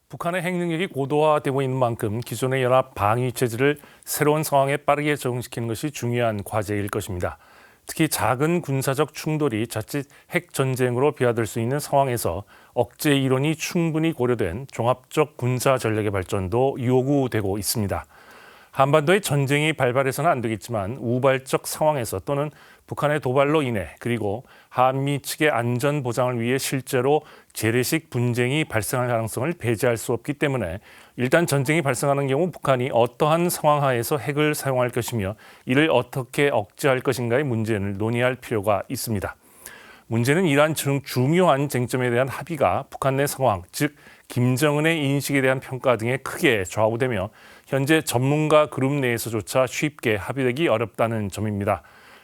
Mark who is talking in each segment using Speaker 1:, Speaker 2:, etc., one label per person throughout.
Speaker 1: 북한의 핵 능력이 고도화되고 있는 만큼 기존의 연합 방위 체제를 새로운 상황에 빠르게 적응시키는 것이 중요한 과제일 것입니다. 특히 작은 군사적 충돌이 자칫 핵 전쟁으로 비화될 수 있는 상황에서 억제 이론이 충분히 고려된 종합적 군사 전략의 발전도 요구되고 있습니다. 한반도의 전쟁이 발발해서는 안 되겠지만 우발적 상황에서 또는 북한의 도발로 인해 그리고 한미 측의 안전 보장을 위해 실제로 재래식 분쟁이 발생할 가능성을 배제할 수 없기 때문에 일단 전쟁이 발생하는 경우 북한이 어떠한 상황 하에서 핵을 사용할 것이며 이를 어떻게 억제할 것인가의 문제를 논의할 필요가 있습니다. 문제는 이러한 중요한 쟁점에 대한 합의가 북한 내 상황, 즉 김정은의 인식에 대한 평가 등에 크게 좌우되며 현재 전문가 그룹 내에서조차 쉽게 합의되기 어렵다는 점입니다.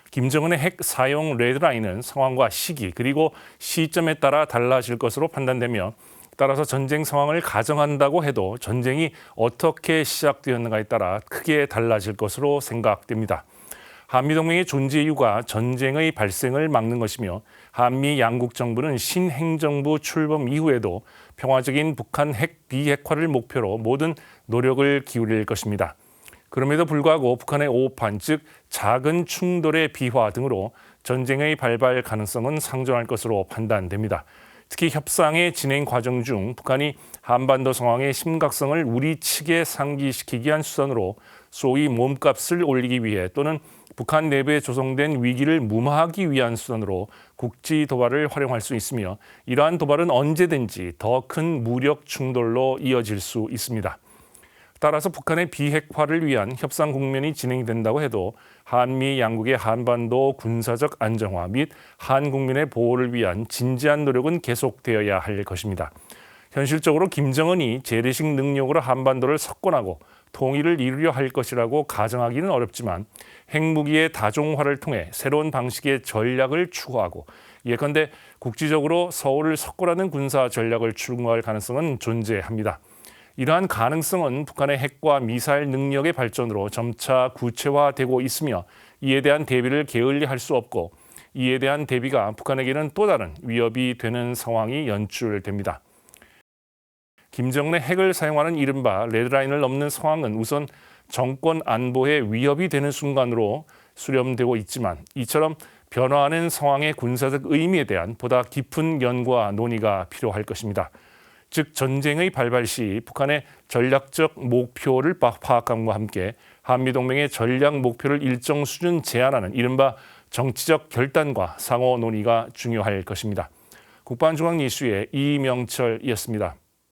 Speaker 1: 김정은의 핵 사용 레드라인은 상황과 시기 그리고 시점에 따라 달라질 것으로 판단되며 따라서 전쟁 상황을 가정한다고 해도 전쟁이 어떻게 시작되었는가에 따라 크게 달라질 것으로 생각됩니다. 한미동맹의 존재 이유가 전쟁의 발생을 막는 것이며 한미 양국 정부는 신행정부 출범 이후에도 평화적인 북한 핵 비핵화를 목표로 모든 노력을 기울일 것입니다. 그럼에도 불구하고 북한의 오판, 즉 작은 충돌의 비화 등으로 전쟁의 발발 가능성은 상존할 것으로 판단됩니다. 특히 협상의 진행 과정 중 북한이 한반도 상황의 심각성을 우리 측에 상기시키기 위한 수단으로 소위 몸값을 올리기 위해 또는 북한 내부에 조성된 위기를 무마하기 위한 수단으로 국지 도발을 활용할 수 있으며 이러한 도발은 언제든지 더 큰 무력 충돌로 이어질 수 있습니다. 따라서 북한의 비핵화를 위한 협상 국면이 진행된다고 해도 한미 양국의 한반도 군사적 안정화 및 한국민의 보호를 위한 진지한 노력은 계속되어야 할 것입니다. 현실적으로 김정은이 재래식 능력으로 한반도를 석권하고 통일을 이루려 할 것이라고 가정하기는 어렵지만 핵무기의 다종화를 통해 새로운 방식의 전략을 추구하고 예컨대 국지적으로 서울을 석권하는 군사 전략을 추구할 가능성은 존재합니다. 이러한 가능성은 북한의 핵과 미사일 능력의 발전으로 점차 구체화되고 있으며 이에 대한 대비를 게을리할 수 없고 이에 대한 대비가 북한에게는 또 다른 위협이 되는 상황이 연출됩니다. 김정은의 핵을 사용하는 이른바 레드라인을 넘는 상황은 우선 정권 안보에 위협이 되는 순간으로 수렴되고 있지만 이처럼 변화하는 상황의 군사적 의미에 대한 보다 깊은 연구와 논의가 필요할 것입니다. 즉 전쟁의 발발 시 북한의 전략적 목표를 파악함과 함께 한미동맹의 전략 목표를 일정 수준 제한하는 이른바 정치적 결단과 상호 논의가 중요할 것입니다. 국방중앙 이슈의 이명철이었습니다.